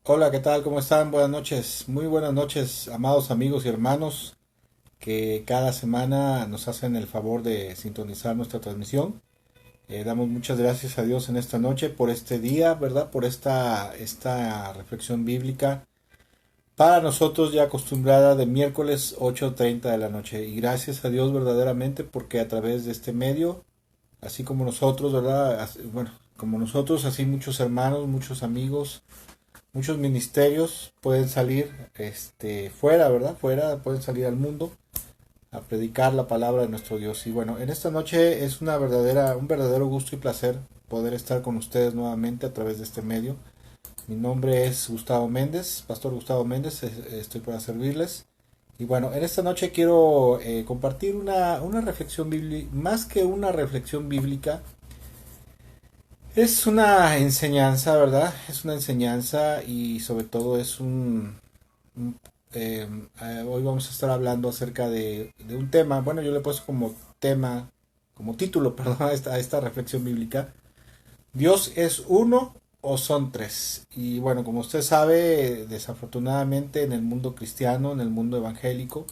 Hola, ¿qué tal? ¿Cómo están? Buenas noches. Muy buenas noches, amados amigos y hermanos que cada semana nos hacen el favor de sintonizar nuestra transmisión. Damos muchas gracias a Dios en esta noche por este día, ¿verdad? Por esta reflexión bíblica para nosotros ya acostumbrada de miércoles 8:30 de la noche. Y gracias a Dios verdaderamente porque a través de este medio, así como nosotros, ¿verdad? Bueno, como nosotros, así muchos hermanos, muchos amigos, muchos ministerios pueden salir fuera, ¿verdad? Fuera, pueden salir al mundo a predicar la palabra de nuestro Dios. Y bueno, en esta noche es un verdadero gusto y placer poder estar con ustedes nuevamente a través de este medio. Mi nombre es Gustavo Méndez, Pastor Gustavo Méndez, estoy para servirles. Y bueno, en esta noche quiero compartir una reflexión bíblica, más que una reflexión bíblica, es una enseñanza, ¿verdad? Es una enseñanza y sobre todo es un- hoy vamos a estar hablando acerca de un tema. Bueno, yo le he puesto como tema, como título, perdón, a esta reflexión bíblica. ¿Dios es uno o son tres? Y bueno, como usted sabe, desafortunadamente en el mundo cristiano, en el mundo evangélico,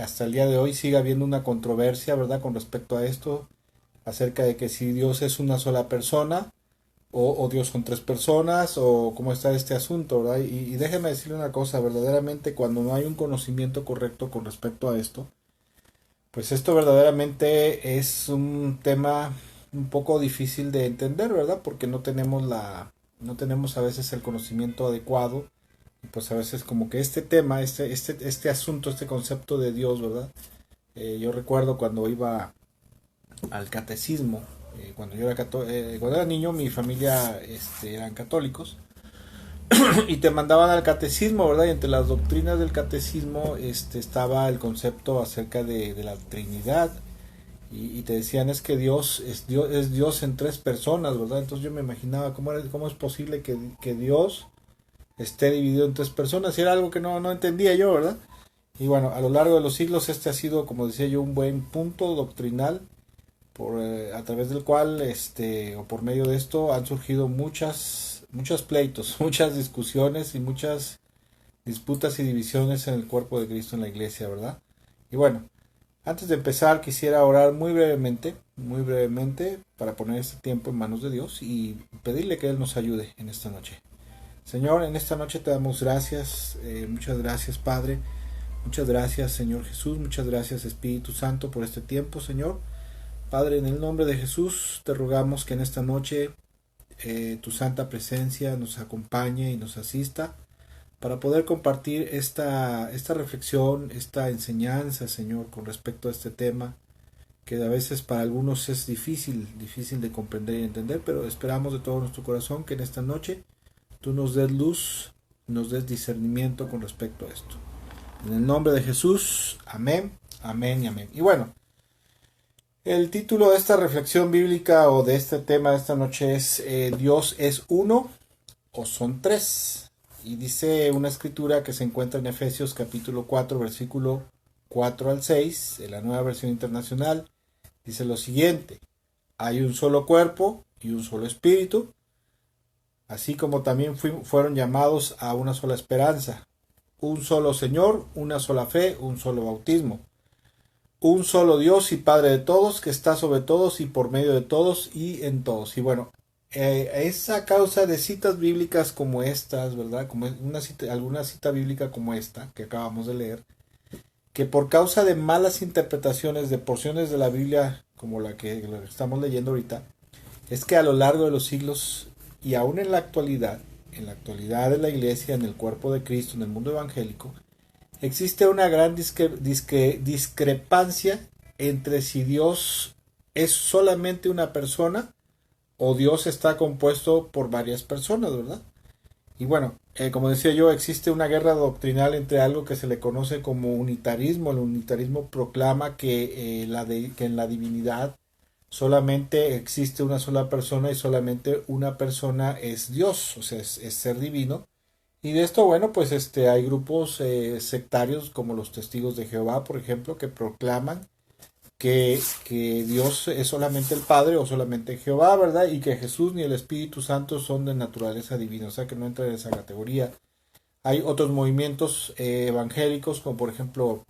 hasta el día de hoy sigue habiendo una controversia, ¿verdad? Con respecto a esto, acerca de que si Dios es una sola persona o Dios son tres personas, o cómo está este asunto, ¿verdad? Y déjeme decirle una cosa, verdaderamente cuando no hay un conocimiento correcto con respecto a esto, pues esto verdaderamente es un tema un poco difícil de entender, ¿verdad? Porque no tenemos a veces el conocimiento adecuado, y pues a veces como que este tema, este asunto, este concepto de Dios, ¿verdad? Yo recuerdo cuando iba al catecismo, cuando era niño mi familia eran católicos y te mandaban al catecismo, ¿verdad? Y entre las doctrinas del catecismo estaba el concepto acerca de la Trinidad y te decían es que es Dios en tres personas, ¿verdad? Entonces yo me imaginaba cómo es posible que Dios esté dividido en tres personas y era algo que no entendía yo, ¿verdad? Y bueno, a lo largo de los siglos este ha sido, como decía yo, un buen punto doctrinal a través del cual, o por medio de esto, han surgido muchos pleitos, muchas discusiones y muchas disputas y divisiones en el cuerpo de Cristo en la iglesia, ¿verdad? Y bueno, antes de empezar quisiera orar muy brevemente, para poner este tiempo en manos de Dios y pedirle que Él nos ayude en esta noche. Señor, en esta noche te damos gracias, muchas gracias Padre, muchas gracias Señor Jesús, muchas gracias Espíritu Santo por este tiempo, Señor. Padre, en el nombre de Jesús te rogamos que en esta noche tu santa presencia nos acompañe y nos asista para poder compartir esta reflexión, esta enseñanza, Señor, con respecto a este tema, que a veces para algunos es difícil de comprender y entender, pero esperamos de todo nuestro corazón que en esta noche tú nos des luz, nos des discernimiento con respecto a esto. En el nombre de Jesús, amén, amén y amén. Y bueno, el título de esta reflexión bíblica o de este tema de esta noche es ¿Dios es uno o son tres? Y dice una escritura que se encuentra en Efesios capítulo 4 versículo 4 al 6 de la nueva versión internacional. Dice lo siguiente: hay un solo cuerpo y un solo espíritu, así como también fueron llamados a una sola esperanza, un solo Señor, una sola fe, un solo bautismo, un solo Dios y Padre de todos, que está sobre todos y por medio de todos y en todos. Y bueno, esa causa de citas bíblicas como estas, ¿verdad? Como alguna cita bíblica como esta que acabamos de leer, que por causa de malas interpretaciones de porciones de la Biblia como la que estamos leyendo ahorita, es que a lo largo de los siglos y aún en la actualidad de la iglesia, en el cuerpo de Cristo, en el mundo evangélico, existe una gran discrepancia entre si Dios es solamente una persona o Dios está compuesto por varias personas, ¿verdad? Y bueno, como decía yo, existe una guerra doctrinal entre algo que se le conoce como unitarismo. El unitarismo proclama que en la divinidad solamente existe una sola persona y solamente una persona es Dios, o sea, es ser divino. Y de esto, bueno, pues hay grupos sectarios como los testigos de Jehová, por ejemplo, que proclaman que Dios es solamente el Padre o solamente Jehová, ¿verdad? Y que Jesús ni el Espíritu Santo son de naturaleza divina, o sea que no entra en esa categoría. Hay otros movimientos evangélicos, como por ejemplo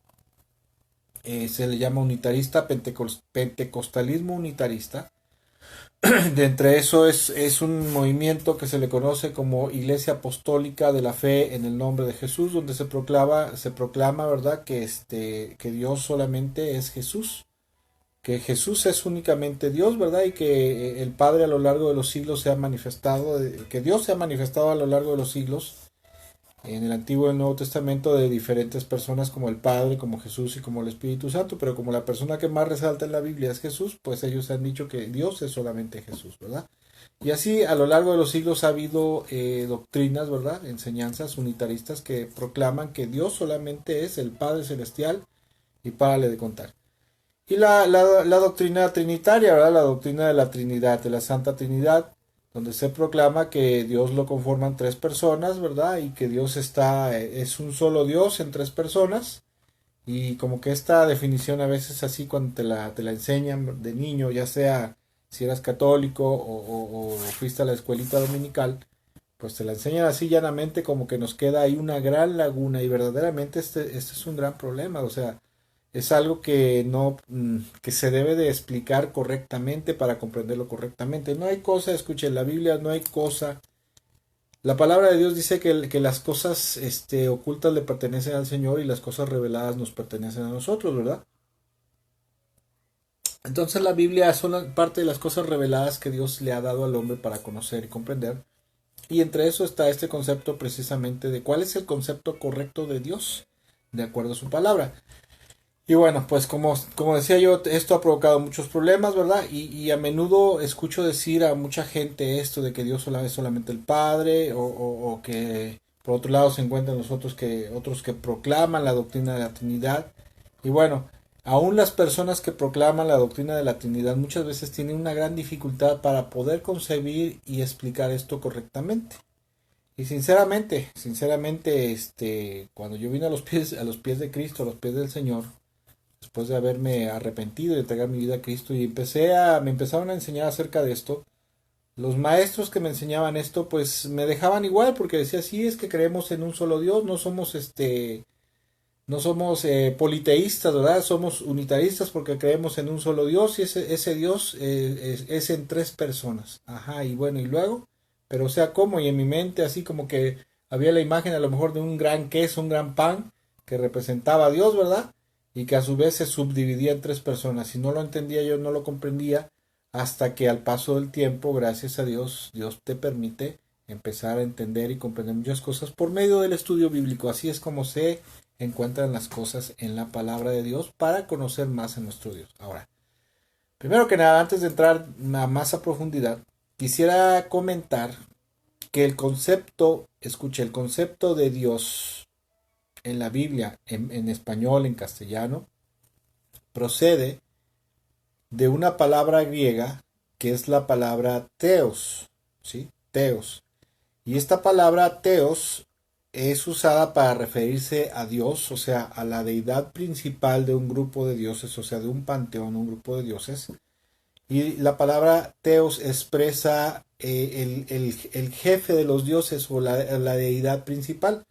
se le llama unitarista, pentecostalismo unitarista. De entre eso es un movimiento que se le conoce como Iglesia Apostólica de la Fe en el nombre de Jesús, donde se proclama, ¿verdad?, que Dios solamente es Jesús, que Jesús es únicamente Dios, ¿verdad? Y que el Padre a lo largo de los siglos se ha manifestado, que Dios se ha manifestado a lo largo de los siglos en el Antiguo y el Nuevo Testamento de diferentes personas como el Padre, como Jesús y como el Espíritu Santo, pero como la persona que más resalta en la Biblia es Jesús, pues ellos han dicho que Dios es solamente Jesús, ¿verdad? Y así a lo largo de los siglos ha habido doctrinas, ¿verdad? Enseñanzas unitaristas que proclaman que Dios solamente es el Padre Celestial y párale de contar. Y la doctrina trinitaria, ¿verdad? La doctrina de la Trinidad, de la Santa Trinidad, donde se proclama que Dios lo conforman tres personas, ¿verdad? Y que Dios es un solo Dios en tres personas. Y como que esta definición a veces así cuando te la enseñan de niño, ya sea si eras católico o fuiste a la escuelita dominical, pues te la enseñan así llanamente como que nos queda ahí una gran laguna y verdaderamente este es un gran problema, o sea, es algo que no que se debe de explicar correctamente para comprenderlo correctamente. No hay cosa, escuchen, la Biblia no hay cosa. La palabra de Dios dice que las cosas ocultas le pertenecen al Señor y las cosas reveladas nos pertenecen a nosotros, ¿verdad? Entonces la Biblia son parte de las cosas reveladas que Dios le ha dado al hombre para conocer y comprender. Y entre eso está este concepto precisamente de cuál es el concepto correcto de Dios, de acuerdo a su palabra. Y bueno, pues como decía yo, esto ha provocado muchos problemas, ¿verdad? Y a menudo escucho decir a mucha gente esto de que Dios es solamente el Padre, o que por otro lado se encuentran otros que proclaman la doctrina de la Trinidad. Y bueno, aún las personas que proclaman la doctrina de la Trinidad muchas veces tienen una gran dificultad para poder concebir y explicar esto correctamente. Y sinceramente, cuando yo vine a los pies de Cristo, a los pies del Señor, después de haberme arrepentido y entregar mi vida a Cristo y me empezaron a enseñar acerca de esto. Los maestros que me enseñaban esto pues me dejaban igual porque decía, sí, es que creemos en un solo Dios, no somos politeístas, ¿verdad? Somos unitaristas porque creemos en un solo Dios y ese Dios es en tres personas. Ajá, y bueno, y luego, pero o sea, ¿cómo? Y en mi mente así como que había la imagen a lo mejor de un gran queso, un gran pan que representaba a Dios, ¿verdad? Y que a su vez se subdividía en tres personas. Si no lo entendía yo, no lo comprendía, hasta que al paso del tiempo, gracias a Dios, Dios te permite empezar a entender y comprender muchas cosas por medio del estudio bíblico. Así es como se encuentran las cosas en la palabra de Dios para conocer más a nuestro Dios. Ahora, primero que nada, antes de entrar más a profundidad, quisiera comentar que el concepto de Dios en la Biblia, en español, en castellano, procede de una palabra griega que es la palabra teos, ¿sí? Teos. Y esta palabra teos es usada para referirse a Dios, o sea, a la deidad principal de un grupo de dioses, o sea, de un panteón, un grupo de dioses. Y la palabra teos expresa el jefe de los dioses o la deidad principal.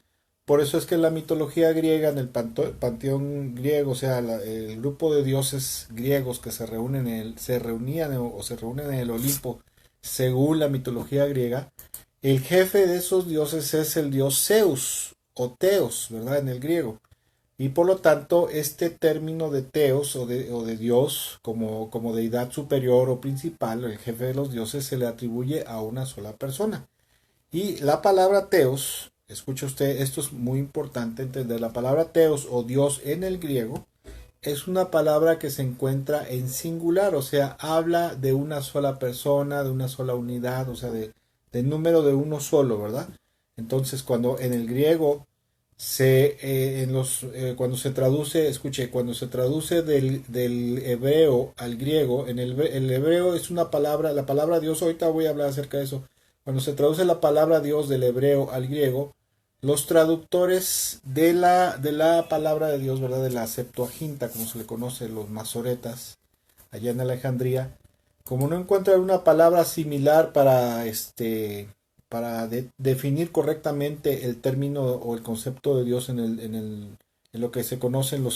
Por eso es que en la mitología griega, en el panteón griego, o sea, el grupo de dioses griegos que se reunían o se reúnen en el Olimpo, según la mitología griega, el jefe de esos dioses es el dios Zeus o Teos, ¿verdad? En el griego. Y por lo tanto, este término de Teos o de Dios como deidad superior o principal, el jefe de los dioses, se le atribuye a una sola persona. Y la palabra Teos, escucha usted, esto es muy importante entender, la palabra Teos o Dios en el griego es una palabra que se encuentra en singular, o sea, habla de una sola persona, de una sola unidad, o sea, de número de uno solo, ¿verdad? Entonces, cuando en el griego cuando se traduce, escuche, cuando se traduce del hebreo al griego, el hebreo es una palabra, la palabra Dios, ahorita voy a hablar acerca de eso. Cuando se traduce la palabra Dios del hebreo al griego, los traductores de la palabra de Dios, ¿verdad? De la Septuaginta, como se le conoce, los masoretas, allá en Alejandría, como no encuentran una palabra similar para definir correctamente el término o el concepto de Dios en lo que se conocen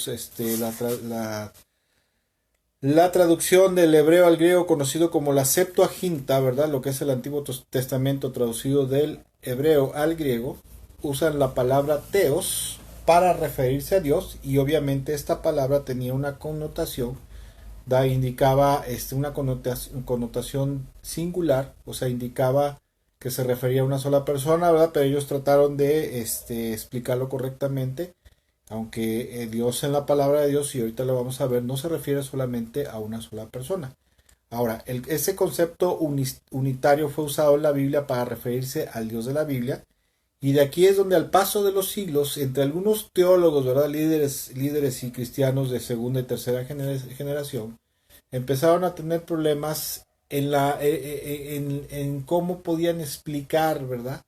la traducción del hebreo al griego conocido como la Septuaginta, ¿verdad? Lo que es el Antiguo Testamento traducido del hebreo al griego, usan la palabra teos para referirse a Dios, y obviamente esta palabra tenía una connotación, indicaba una connotación singular, o sea, indicaba que se refería a una sola persona, ¿verdad? Pero ellos trataron de explicarlo correctamente, aunque Dios, en la palabra de Dios, y ahorita lo vamos a ver, no se refiere solamente a una sola persona. Ahora, ese concepto unitario fue usado en la Biblia para referirse al Dios de la Biblia, y de aquí es donde, al paso de los siglos, entre algunos teólogos, ¿verdad? Líderes y cristianos de segunda y tercera generación, empezaron a tener problemas en cómo podían explicar, ¿verdad?,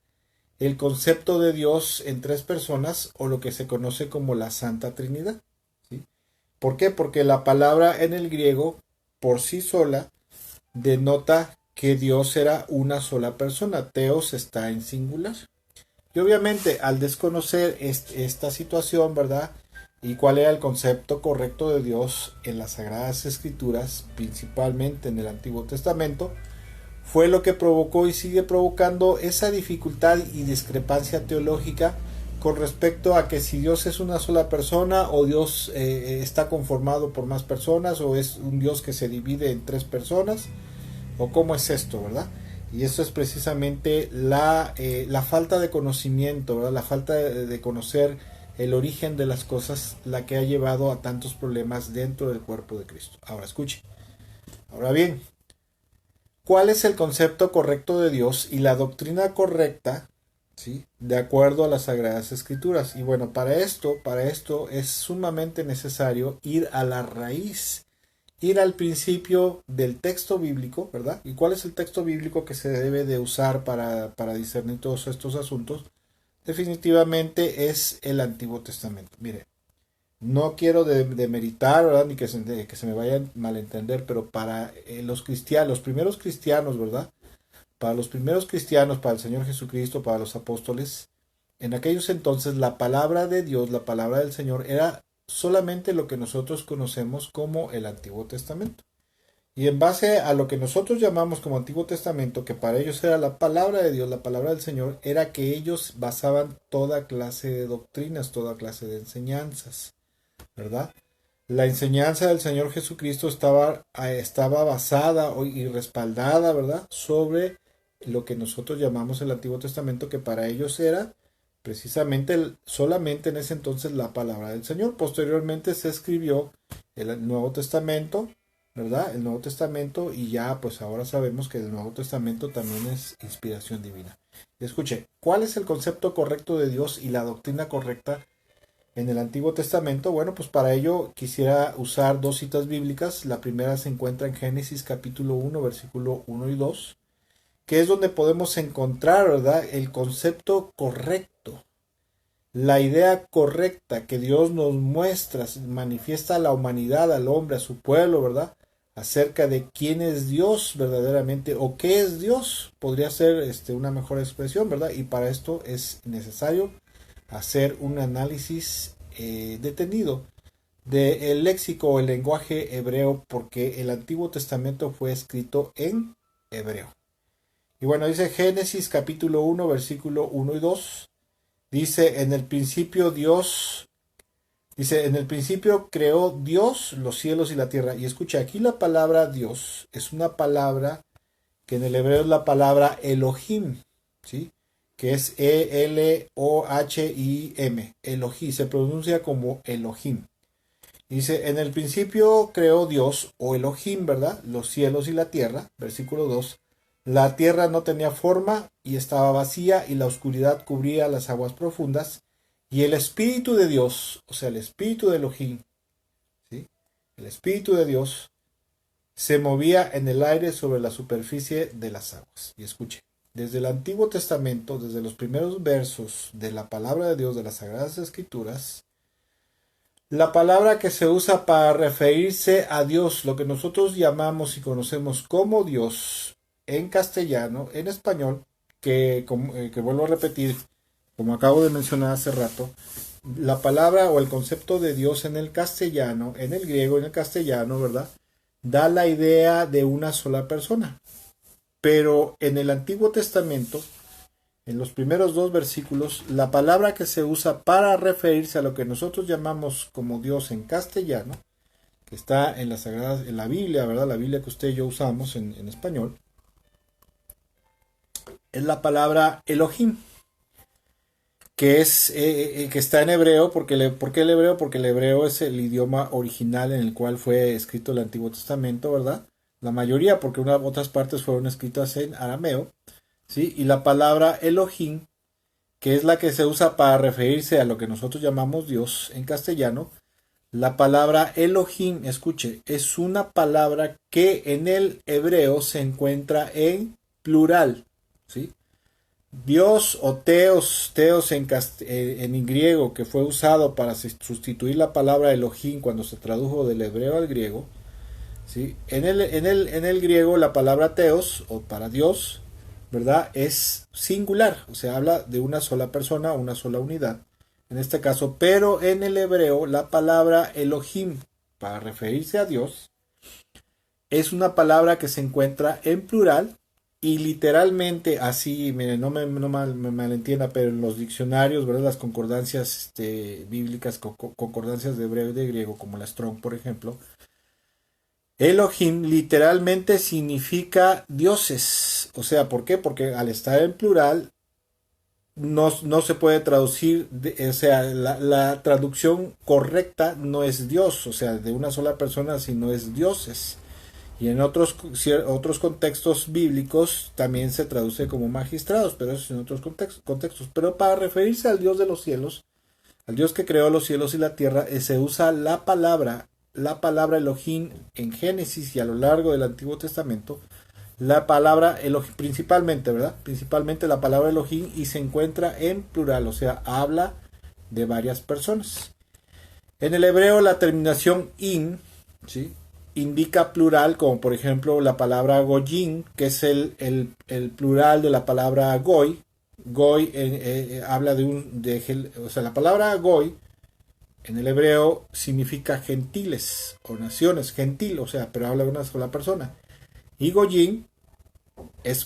el concepto de Dios en tres personas, o lo que se conoce como la Santa Trinidad, ¿sí? ¿Por qué? Porque la palabra en el griego por sí sola denota que Dios era una sola persona. Teos está en singular. Y obviamente, al desconocer esta situación, ¿verdad?, y cuál era el concepto correcto de Dios en las Sagradas Escrituras, principalmente en el Antiguo Testamento, fue lo que provocó y sigue provocando esa dificultad y discrepancia teológica con respecto a que si Dios es una sola persona, o Dios está conformado por más personas, o es un Dios que se divide en tres personas, o cómo es esto, ¿verdad? Y eso es precisamente la falta de conocimiento, ¿verdad? La falta de conocer el origen de las cosas, la que ha llevado a tantos problemas dentro del cuerpo de Cristo. Ahora escuche. Ahora bien, ¿cuál es el concepto correcto de Dios y la doctrina correcta, ¿sí?, de acuerdo a las Sagradas Escrituras? Y bueno, para esto es sumamente necesario ir a la raíz, ir al principio del texto bíblico, ¿verdad? ¿Y cuál es el texto bíblico que se debe de usar para discernir todos estos asuntos? Definitivamente es el Antiguo Testamento. Mire, no quiero demeritar, ¿verdad?, ni que se me vaya a malentender, pero para los cristianos, los primeros cristianos, ¿verdad? Para los primeros cristianos, para el Señor Jesucristo, para los apóstoles, en aquellos entonces la palabra de Dios, la palabra del Señor, era solamente lo que nosotros conocemos como el Antiguo Testamento. Y en base a lo que nosotros llamamos como Antiguo Testamento, que para ellos era la palabra de Dios, la palabra del Señor, era que ellos basaban toda clase de doctrinas, toda clase de enseñanzas, ¿verdad? La enseñanza del Señor Jesucristo estaba basada y respaldada, ¿verdad?, sobre lo que nosotros llamamos el Antiguo Testamento, que para ellos era precisamente solamente en ese entonces la palabra del Señor. Posteriormente se escribió el Nuevo Testamento, ¿verdad? El Nuevo Testamento, y ya pues ahora sabemos que el Nuevo Testamento también es inspiración divina. Escuche, ¿cuál es el concepto correcto de Dios y la doctrina correcta en el Antiguo Testamento? Bueno, pues para ello quisiera usar dos citas bíblicas. La primera se encuentra en Génesis capítulo 1, versículo 1 y 2, que es donde podemos encontrar, ¿verdad?, el concepto correcto, la idea correcta que Dios nos muestra, manifiesta a la humanidad, al hombre, a su pueblo, ¿verdad?, acerca de quién es Dios verdaderamente, o qué es Dios, podría ser una mejor expresión, ¿verdad? Y para esto es necesario hacer un análisis detenido del léxico o el lenguaje hebreo, porque el Antiguo Testamento fue escrito en hebreo. Y bueno, dice Génesis capítulo 1, versículo 1 y 2, dice, en el principio creó Dios los cielos y la tierra. Y escucha, aquí la palabra Dios es una palabra que en el hebreo es la palabra Elohim, ¿sí?, que es Elohim, Elohim, se pronuncia como Elohim. Dice, en el principio creó Dios, o Elohim, ¿verdad?, los cielos y la tierra. Versículo 2, la tierra no tenía forma y estaba vacía, y la oscuridad cubría las aguas profundas, y el Espíritu de Dios, o sea, el Espíritu de Elohim, ¿sí?, el Espíritu de Dios se movía en el aire sobre la superficie de las aguas. Y escuche, desde el Antiguo Testamento, desde los primeros versos de la palabra de Dios, de las Sagradas Escrituras, la palabra que se usa para referirse a Dios, lo que nosotros llamamos y conocemos como Dios, en castellano, en español, que vuelvo a repetir, como acabo de mencionar hace rato, la palabra o el concepto de Dios en el castellano, en el griego, en el castellano, ¿verdad? Da la idea de una sola persona. Pero en el Antiguo Testamento, en los primeros dos versículos, la palabra que se usa para referirse a lo que nosotros llamamos como Dios en castellano, que está en en la Biblia, ¿verdad? La Biblia que usted y yo usamos en español, es la palabra Elohim, que está en hebreo. ¿Por qué el hebreo? Porque el hebreo es el idioma original en el cual fue escrito el Antiguo Testamento, ¿verdad? La mayoría, porque otras partes fueron escritas en arameo, ¿sí? Y la palabra Elohim, que es la que se usa para referirse a lo que nosotros llamamos Dios en castellano, la palabra Elohim, escuche, es una palabra que en el hebreo se encuentra en plural, ¿sí? Dios o teos en griego, que fue usado para sustituir la palabra Elohim cuando se tradujo del hebreo al griego, ¿sí? En el griego la palabra teos o para Dios, ¿verdad? Es singular, o sea, habla de una sola persona, una sola unidad, en este caso, pero en el hebreo la palabra Elohim para referirse a Dios es una palabra que se encuentra en plural y literalmente así, miren, no me malentienda, pero en los diccionarios, ¿verdad? Las concordancias bíblicas, concordancias de hebreo y de griego, como la Strong, por ejemplo, Elohim literalmente significa dioses. O sea, ¿por qué? Porque al estar en plural no se puede traducir, o sea, la traducción correcta no es Dios, o sea, de una sola persona, sino es dioses. Y en otros contextos bíblicos también se traduce como magistrados, pero eso es en otros contextos. Pero para referirse al Dios de los cielos, al Dios que creó los cielos y la tierra, se usa la palabra Elohim en Génesis y a lo largo del Antiguo Testamento, la palabra Elohim, principalmente, ¿verdad? Principalmente la palabra Elohim y se encuentra en plural, o sea, habla de varias personas. En el hebreo la terminación in, ¿sí? Indica plural, como por ejemplo la palabra goyim, que es el plural de la palabra goy. Goy habla o sea, la palabra goy en el hebreo significa gentiles o naciones, gentil, o sea, pero habla de una sola persona. Y goyim,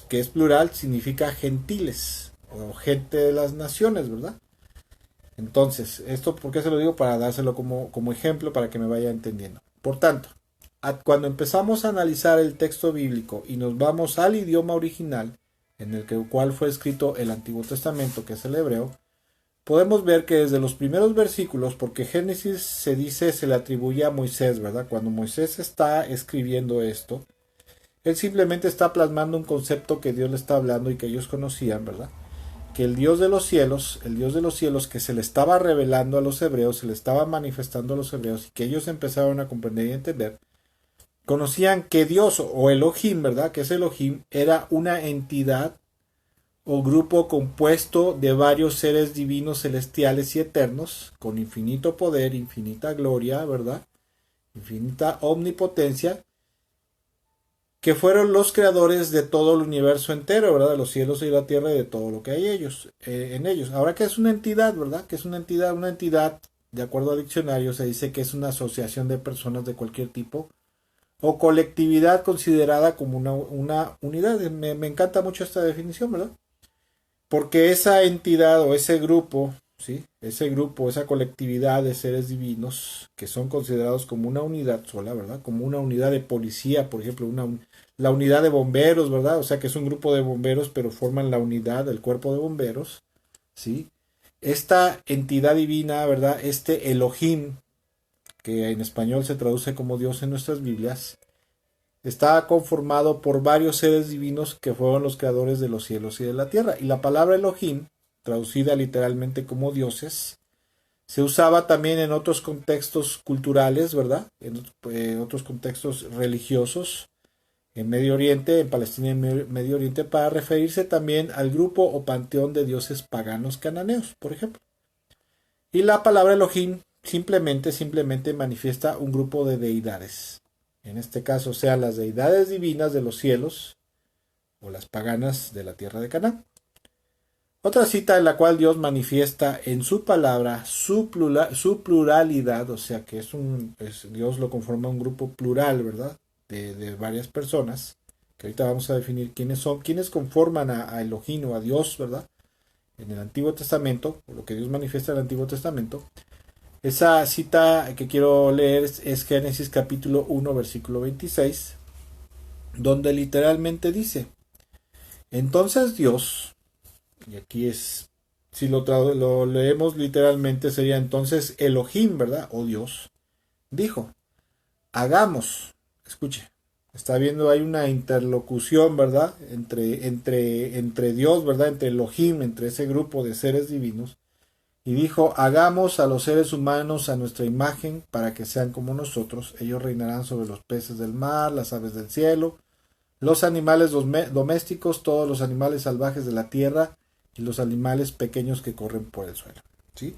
que es plural, significa gentiles o gente de las naciones, ¿verdad? Entonces, esto, ¿por qué se lo digo? Para dárselo como ejemplo para que me vaya entendiendo. Por tanto, cuando empezamos a analizar el texto bíblico y nos vamos al idioma original en el cual fue escrito el Antiguo Testamento, que es el hebreo, podemos ver que desde los primeros versículos, porque Génesis se le atribuye a Moisés, ¿verdad? Cuando Moisés está escribiendo esto, él simplemente está plasmando un concepto que Dios le está hablando y que ellos conocían, ¿verdad? Que el Dios de los cielos que se le estaba revelando a los hebreos, se le estaba manifestando a los hebreos y que ellos empezaron a comprender y entender, conocían que Dios o Elohim, ¿verdad? Que es Elohim, era una entidad o grupo compuesto de varios seres divinos celestiales y eternos, con infinito poder, infinita gloria, ¿verdad? Infinita omnipotencia, que fueron los creadores de todo el universo entero, ¿verdad? De los cielos y la tierra y de todo lo que hay en ellos. Ahora, ¿qué es una entidad, verdad? ¿Qué es una entidad, de acuerdo al diccionario, se dice que es una asociación de personas de cualquier tipo o colectividad considerada como una unidad. Me encanta mucho esta definición, ¿verdad? Porque esa entidad o ese grupo, ¿sí? Ese grupo, esa colectividad de seres divinos que son considerados como una unidad sola, ¿verdad? Como una unidad de policía, por ejemplo, la unidad de bomberos, ¿verdad? O sea que es un grupo de bomberos, pero forman la unidad, el cuerpo de bomberos, ¿sí? Esta entidad divina, ¿verdad? Este Elohim, que en español se traduce como Dios en nuestras Biblias, está conformado por varios seres divinos que fueron los creadores de los cielos y de la tierra. Y la palabra Elohim, traducida literalmente como dioses, se usaba también en otros contextos culturales, ¿verdad? En otros contextos religiosos, en Medio Oriente, en Palestina y en Medio Oriente, para referirse también al grupo o panteón de dioses paganos cananeos, por ejemplo. Y la palabra Elohim simplemente manifiesta un grupo de deidades. En este caso, sean las deidades divinas de los cielos o las paganas de la tierra de Canaán. Otra cita en la cual Dios manifiesta en su palabra su pluralidad, o sea que Dios lo conforma un grupo plural, ¿verdad? De varias personas, que ahorita vamos a definir quiénes son, quiénes conforman a Elohim o a Dios, ¿verdad? En el Antiguo Testamento, o lo que Dios manifiesta en el Antiguo Testamento. Esa cita que quiero leer es Génesis capítulo 1, versículo 26, donde literalmente dice, entonces Dios, y aquí si lo leemos literalmente sería entonces Elohim, ¿verdad? O Dios, dijo, hagamos, escuche, está viendo hay una interlocución, ¿verdad? Entre Dios, ¿verdad? Entre Elohim, entre ese grupo de seres divinos. Y dijo, hagamos a los seres humanos a nuestra imagen para que sean como nosotros. Ellos reinarán sobre los peces del mar, las aves del cielo, los animales domésticos, todos los animales salvajes de la tierra y los animales pequeños que corren por el suelo. ¿Sí?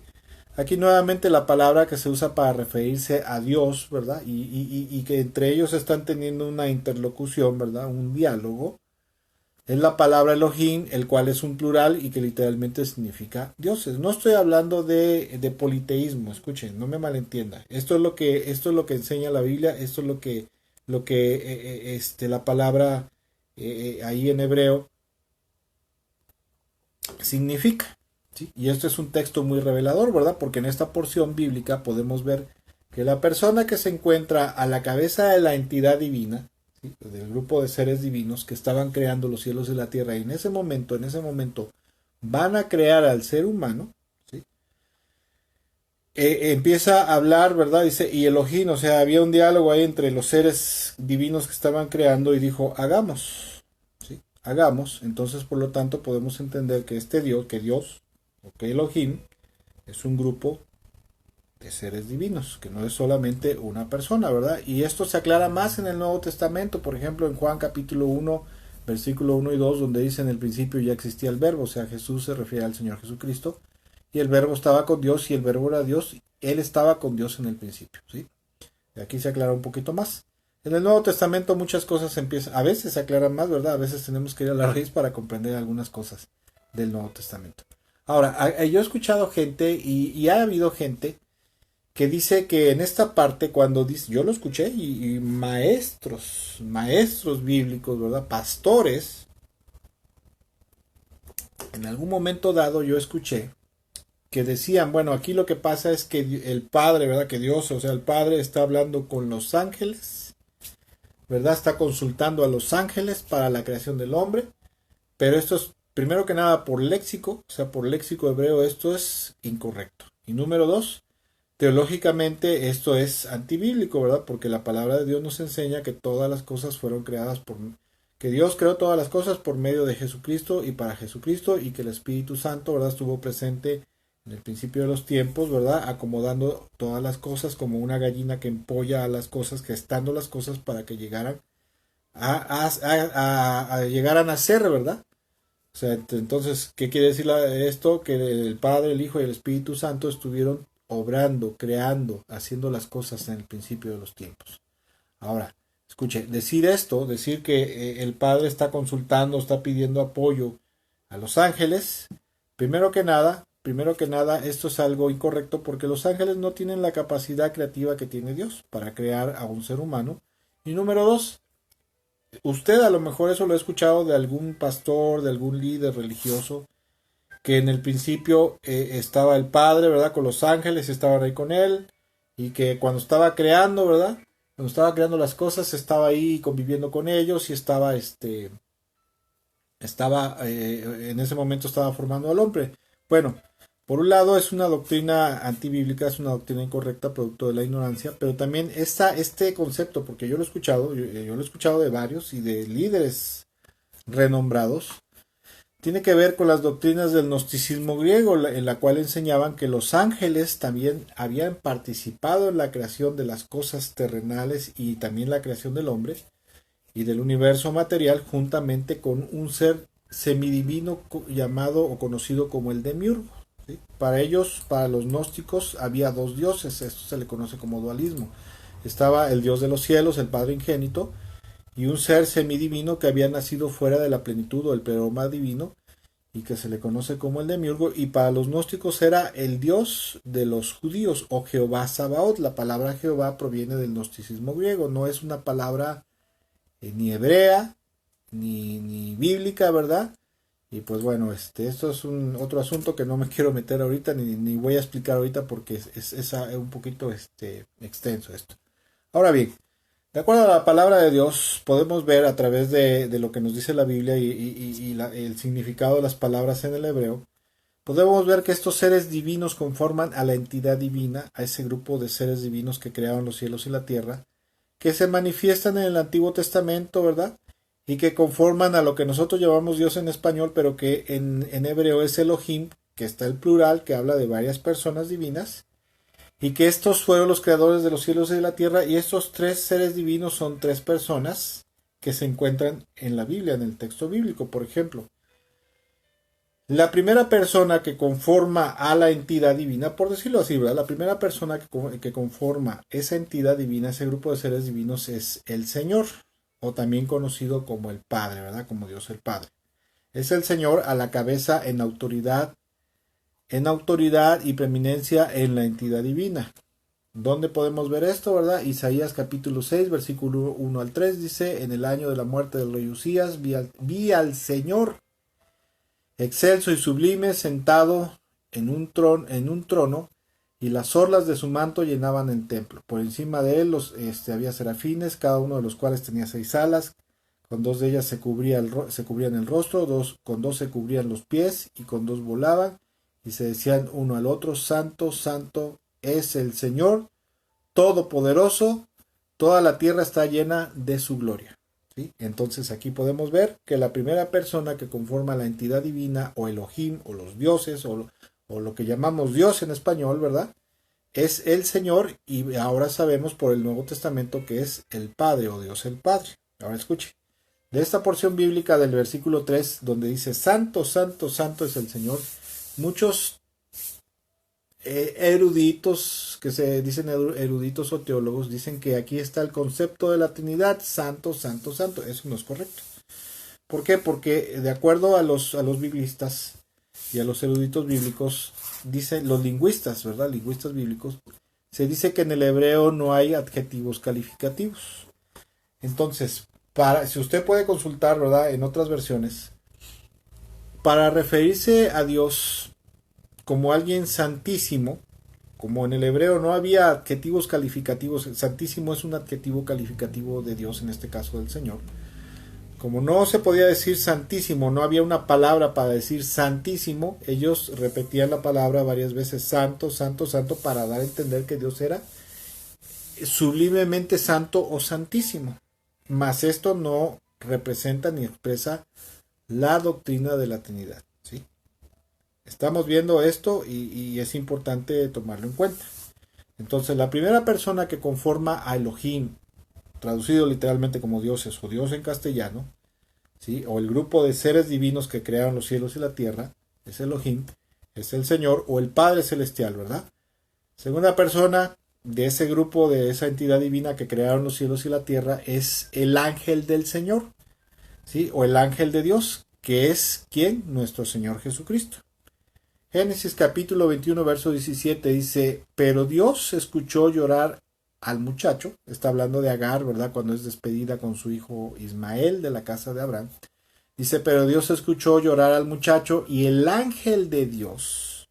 Aquí nuevamente la palabra que se usa para referirse a Dios, ¿verdad? Y que entre ellos están teniendo una interlocución, ¿verdad? Un diálogo. Es la palabra Elohim, el cual es un plural y que literalmente significa dioses. No estoy hablando de politeísmo, escuchen, no me malentienda. Esto es lo que enseña la Biblia, esto es la palabra ahí en hebreo significa. ¿Sí? Y esto es un texto muy revelador, ¿verdad? Porque en esta porción bíblica podemos ver que la persona que se encuentra a la cabeza de la entidad divina, ¿sí? Del grupo de seres divinos que estaban creando los cielos y la tierra, y en ese momento van a crear al ser humano, ¿sí? Empieza a hablar, ¿verdad? Dice, y Elohim, o sea, había un diálogo ahí entre los seres divinos que estaban creando y dijo, hagamos, ¿sí? Hagamos. Entonces, por lo tanto, podemos entender que Dios, o que Elohim, es un grupo de seres divinos, que no es solamente una persona, ¿verdad? Y esto se aclara más en el Nuevo Testamento, por ejemplo, en Juan capítulo 1, versículo 1 y 2, donde dice en el principio ya existía el verbo, o sea, Jesús se refiere al Señor Jesucristo, y el verbo estaba con Dios, y el verbo era Dios, él estaba con Dios en el principio, ¿sí? Y aquí se aclara un poquito más. En el Nuevo Testamento muchas cosas empiezan, a veces se aclaran más, ¿verdad? A veces tenemos que ir a la raíz para comprender algunas cosas del Nuevo Testamento. Ahora, yo he escuchado gente y ha habido gente que dice que en esta parte cuando dice, yo lo escuché y maestros bíblicos, ¿verdad? Pastores, en algún momento dado yo escuché que decían, bueno, aquí lo que pasa es que el Padre, ¿verdad? Que Dios, o sea, el Padre está hablando con los ángeles, ¿verdad? Está consultando a los ángeles para la creación del hombre, pero esto es, primero que nada, por léxico, o sea, por léxico hebreo, esto es incorrecto. Y número dos, teológicamente esto es antibíblico, ¿verdad? Porque la palabra de Dios nos enseña que todas las cosas fueron creadas que Dios creó todas las cosas por medio de Jesucristo y para Jesucristo y que el Espíritu Santo, ¿verdad? Estuvo presente en el principio de los tiempos, ¿verdad? Acomodando todas las cosas como una gallina que empolla a las cosas, gestando las cosas para que llegaran llegar a nacer, ¿verdad? O sea, entonces, ¿qué quiere decir esto? Que el Padre, el Hijo y el Espíritu Santo estuvieron obrando, creando, haciendo las cosas en el principio de los tiempos. Ahora, escuche, decir que el Padre está consultando, está pidiendo apoyo a los ángeles, primero que nada, esto es algo incorrecto porque los ángeles no tienen la capacidad creativa que tiene Dios para crear a un ser humano. Y número dos, usted a lo mejor eso lo ha escuchado de algún pastor, de algún líder religioso, que en el principio estaba el Padre, ¿verdad? Con los ángeles, estaban ahí con él, y que cuando estaba creando, ¿verdad? Cuando estaba creando las cosas, estaba ahí conviviendo con ellos y en ese momento estaba formando al hombre. Bueno, por un lado es una doctrina antibíblica, es una doctrina incorrecta, producto de la ignorancia, pero también este concepto, porque yo lo he escuchado de varios y de líderes renombrados, tiene que ver con las doctrinas del gnosticismo griego, en la cual enseñaban que los ángeles también habían participado en la creación de las cosas terrenales y también la creación del hombre, y del universo material juntamente con un ser semidivino llamado o conocido como el demiurgo. ¿Sí? Para ellos, para los gnósticos, había dos dioses, esto se le conoce como dualismo. Estaba el dios de los cielos, el Padre Ingénito, y un ser semidivino que había nacido fuera de la plenitud o el pleroma divino, y que se le conoce como el demiurgo, y para los gnósticos era el dios de los judíos o Jehová Sabaoth. La palabra Jehová proviene del gnosticismo griego, no es una palabra ni hebrea ni bíblica, ¿verdad? Y pues bueno, esto es otro asunto que no me quiero meter ahorita ni voy a explicar ahorita porque es un poquito extenso esto. Ahora bien, de acuerdo a la palabra de Dios, podemos ver a través de lo que nos dice la Biblia el significado de las palabras en el hebreo, podemos ver que estos seres divinos conforman a la entidad divina, a ese grupo de seres divinos que crearon los cielos y la tierra, que se manifiestan en el Antiguo Testamento, ¿verdad? Y que conforman a lo que nosotros llamamos Dios en español, pero que en hebreo es Elohim, que está el plural, que habla de varias personas divinas, y que estos fueron los creadores de los cielos y de la tierra, y estos tres seres divinos son tres personas que se encuentran en la Biblia, en el texto bíblico. Por ejemplo, la primera persona que conforma a la entidad divina, por decirlo así, ¿verdad? La primera persona que conforma esa entidad divina, ese grupo de seres divinos, es el Señor, o también conocido como el Padre, ¿verdad? Como Dios el Padre. Es el Señor a la cabeza en autoridad y preeminencia en la entidad divina. ¿Dónde podemos ver esto, verdad? Isaías capítulo 6, versículo 1 al 3 dice: en el año de la muerte del rey Usías vi al Señor excelso y sublime, sentado en un trono, y las orlas de su manto llenaban el templo. Por encima de él había serafines, cada uno de los cuales tenía 6 alas. Con 2 de ellas se cubrían el rostro, con 2 se cubrían los pies, y con 2 volaban, y se decían uno al otro: Santo, Santo es el Señor Todopoderoso, toda la tierra está llena de su gloria. ¿Sí? Entonces aquí podemos ver que la primera persona que conforma la entidad divina, o Elohim, o los dioses, o lo que llamamos Dios en español, ¿verdad? Es el Señor, y ahora sabemos por el Nuevo Testamento que es el Padre, o Dios el Padre. Ahora escuche. De esta porción bíblica del versículo 3, donde dice Santo, Santo, Santo es el Señor, muchos eruditos, que se dicen eruditos o teólogos, dicen que aquí está el concepto de la Trinidad: Santo, Santo, Santo. Eso no es correcto. ¿Por qué? Porque de acuerdo a los biblistas y a los eruditos bíblicos, dicen los lingüistas, ¿verdad? Lingüistas bíblicos, se dice que en el hebreo no hay adjetivos calificativos. Entonces, si usted puede consultar, ¿verdad?, en otras versiones, para referirse a Dios como alguien santísimo, como en el hebreo no había adjetivos calificativos, santísimo es un adjetivo calificativo de Dios, en este caso del Señor. Como no se podía decir santísimo, no había una palabra para decir santísimo, ellos repetían la palabra varias veces: santo, santo, santo, para dar a entender que Dios era sublimemente santo o santísimo. Mas esto no representa ni expresa la doctrina de la Trinidad. ¿Sí? Estamos viendo esto y es importante tomarlo en cuenta. Entonces, la primera persona que conforma a Elohim, traducido literalmente como dioses o Dios en castellano, ¿sí?, o el grupo de seres divinos que crearon los cielos y la tierra, es Elohim, es el Señor o el Padre Celestial, ¿verdad? Segunda persona de ese grupo, de esa entidad divina que crearon los cielos y la tierra, es el ángel del Señor, ¿sí?, o el ángel de Dios, que es ¿quién? Nuestro Señor Jesucristo. Génesis capítulo 21, verso 17 dice: pero Dios escuchó llorar al muchacho. Está hablando de Agar, ¿verdad?, cuando es despedida con su hijo Ismael de la casa de Abraham. Dice: pero Dios escuchó llorar al muchacho, y el ángel de Dios.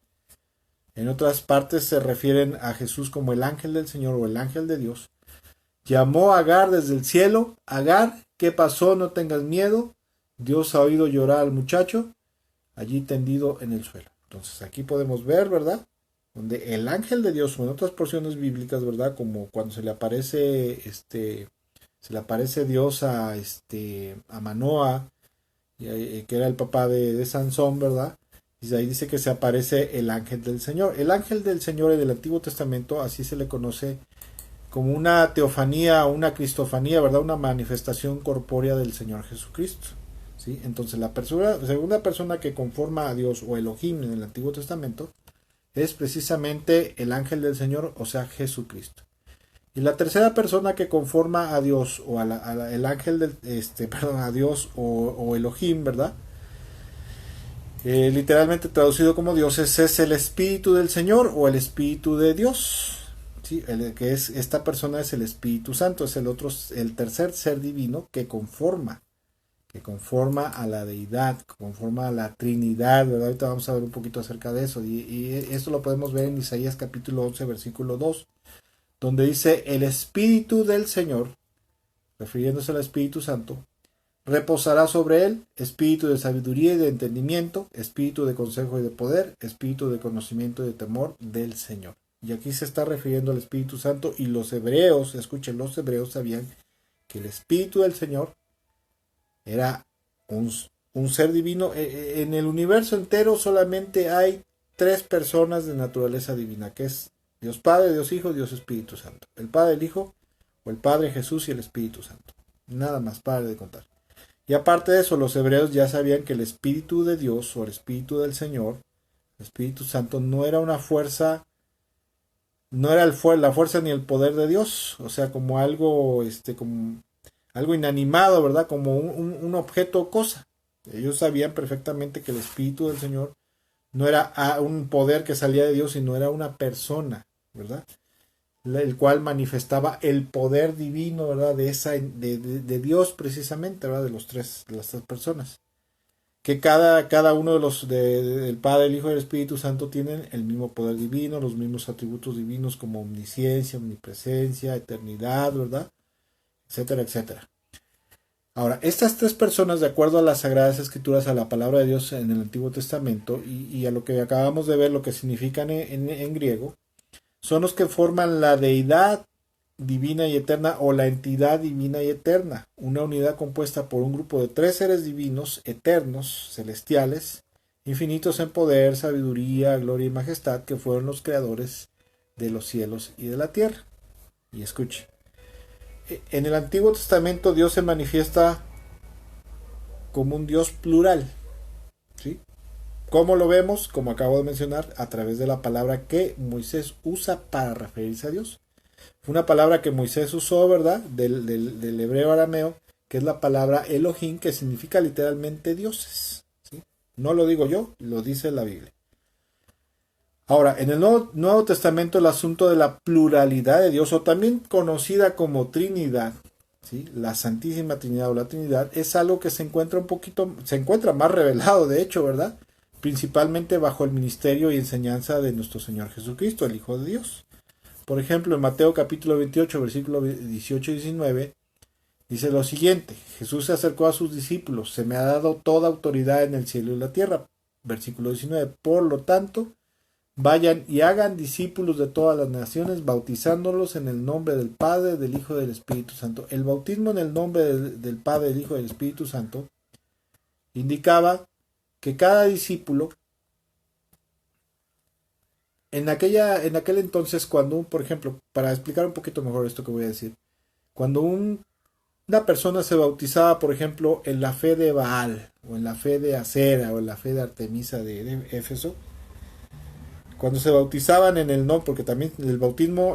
En otras partes se refieren a Jesús como el ángel del Señor o el ángel de Dios. Llamó a Agar desde el cielo: Agar, ¿qué pasó? No tengas miedo. Dios ha oído llorar al muchacho allí tendido en el suelo. Entonces aquí podemos ver, ¿verdad?, donde el ángel de Dios, o en otras porciones bíblicas, ¿verdad?, como cuando se le aparece Dios a Manoa, que era el papá de Sansón, ¿verdad? Y ahí dice que se aparece el ángel del Señor. El ángel del Señor en el Antiguo Testamento, así se le conoce como una teofanía, una cristofanía, ¿verdad? Una manifestación corpórea del Señor Jesucristo. ¿Sí? Entonces la segunda persona que conforma a Dios o Elohim en el Antiguo Testamento es precisamente el ángel del Señor, o sea, Jesucristo. Y la tercera persona que conforma a Dios o el ángel del, perdón, a Dios o Elohim, ¿verdad? Literalmente traducido como Dios es el Espíritu del Señor o el Espíritu de Dios. ¿Sí? Esta persona es el Espíritu Santo, es el tercer ser divino que conforma a la deidad, que conforma a la Trinidad, ¿verdad? Ahorita vamos a ver un poquito acerca de eso. Y esto lo podemos ver en Isaías capítulo 11, versículo 2, donde dice: el Espíritu del Señor, refiriéndose al Espíritu Santo, reposará sobre él, espíritu de sabiduría y de entendimiento, espíritu de consejo y de poder, espíritu de conocimiento y de temor del Señor. Y aquí se está refiriendo al Espíritu Santo, y los hebreos, escuchen, los hebreos sabían que el Espíritu del Señor era un ser divino. En el universo entero solamente hay tres personas de naturaleza divina, que es Dios Padre, Dios Hijo, Dios Espíritu Santo. El Padre, el Hijo, o el Padre Jesús y el Espíritu Santo. Nada más, para de contar. Y aparte de eso, los hebreos ya sabían que el Espíritu de Dios o el Espíritu del Señor, el Espíritu Santo, no era una fuerza, no era la fuerza ni el poder de Dios, o sea, como algo, como algo inanimado, ¿verdad? Como un objeto o cosa. Ellos sabían perfectamente que el Espíritu del Señor no era un poder que salía de Dios, sino era una persona, ¿verdad? El cual manifestaba el poder divino, ¿verdad? De Dios precisamente, ¿verdad? De las tres personas. Que cada uno de del Padre, el Hijo y el Espíritu Santo tienen el mismo poder divino, los mismos atributos divinos como omnisciencia, omnipresencia, eternidad, ¿verdad? Etcétera, etcétera. Ahora, estas tres personas, de acuerdo a las Sagradas Escrituras, a la palabra de Dios en el Antiguo Testamento y a lo que acabamos de ver, lo que significan en griego, son los que forman la deidad divina y eterna o la entidad divina y eterna, una unidad compuesta por un grupo de tres seres divinos, eternos, celestiales, infinitos en poder, sabiduría, gloria y majestad, que fueron los creadores de los cielos y de la tierra. Y escuche, en el Antiguo Testamento Dios se manifiesta como un Dios plural, ¿sí? ¿Cómo lo vemos? Como acabo de mencionar, a través de la palabra que Moisés usa para referirse a Dios. Fue una palabra que Moisés usó, ¿verdad? Del hebreo arameo, que es la palabra Elohim, que significa literalmente dioses, ¿sí? No lo digo yo, lo dice la Biblia. Ahora, en el Nuevo Testamento el asunto de la pluralidad de Dios, o también conocida como Trinidad, ¿sí? La Santísima Trinidad o la Trinidad, es algo que se encuentra más revelado, de hecho, ¿verdad? Principalmente bajo el ministerio y enseñanza de nuestro Señor Jesucristo, el Hijo de Dios. Por ejemplo, en Mateo capítulo 28, versículos 18 y 19, dice lo siguiente: Jesús se acercó a sus discípulos: se me ha dado toda autoridad en el cielo y la tierra. Versículo 19, por lo tanto, vayan y hagan discípulos de todas las naciones, bautizándolos en el nombre del Padre, del Hijo y del Espíritu Santo. El bautismo en el nombre del Padre, del Hijo y del Espíritu Santo indicaba que cada discípulo, en aquel entonces, cuando por ejemplo, para explicar un poquito mejor esto que voy a decir, cuando una persona se bautizaba, por ejemplo, en la fe de Baal, o en la fe de Acera, o en la fe de Artemisa de Éfeso, cuando se bautizaban en el nombre, porque también el bautismo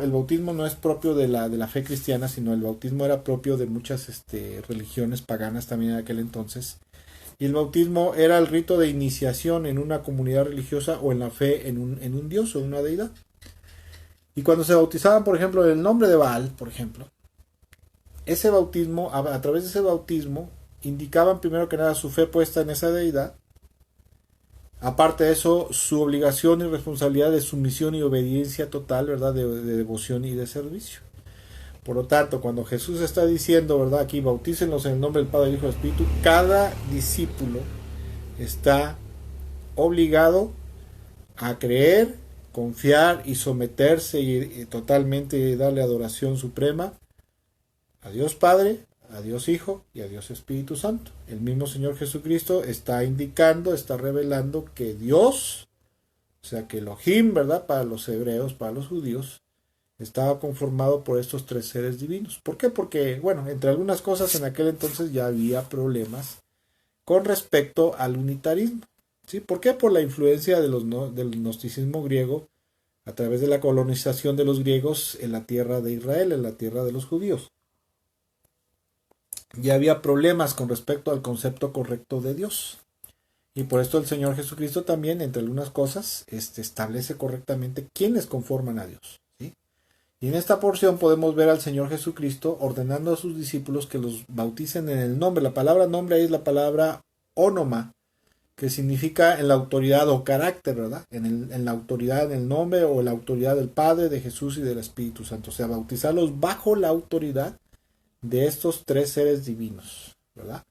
no es propio de la fe cristiana, sino el bautismo era propio de muchas religiones paganas también en aquel entonces. Y el bautismo era el rito de iniciación en una comunidad religiosa o en la fe en un dios o en una deidad. Y cuando se bautizaban, por ejemplo, en el nombre de Baal, por ejemplo, ese bautismo, a través de ese bautismo, indicaban primero que nada su fe puesta en esa deidad. Aparte de eso, su obligación y responsabilidad de sumisión y obediencia total, ¿verdad? De devoción y de servicio. Por lo tanto, cuando Jesús está diciendo, ¿verdad? Aquí, bautícenlos en el nombre del Padre, del Hijo y del Espíritu, cada discípulo está obligado a creer, confiar y someterse y totalmente darle adoración suprema a Dios Padre, a Dios Hijo y a Dios Espíritu Santo. El mismo Señor Jesucristo está indicando, está revelando que Dios, o sea que Elohim, ¿verdad? Para los hebreos, para los judíos, estaba conformado por estos tres seres divinos. ¿Por qué? Porque, bueno, entre algunas cosas en aquel entonces ya había problemas con respecto al unitarismo. ¿Sí? ¿Por qué? Por la influencia de del gnosticismo griego a través de la colonización de los griegos en la tierra de Israel, en la tierra de los judíos. Ya había problemas con respecto al concepto correcto de Dios. Y por esto el Señor Jesucristo también, entre algunas cosas, establece correctamente quiénes conforman a Dios. ¿Sí? Y en esta porción podemos ver al Señor Jesucristo ordenando a sus discípulos que los bauticen en el nombre. La palabra nombre ahí es la palabra ónoma, que significa en la autoridad o carácter, ¿verdad? En la autoridad, en el nombre o en la autoridad del Padre, de Jesús y del Espíritu Santo. O sea, bautizarlos bajo la autoridad de estos tres seres divinos, ¿verdad?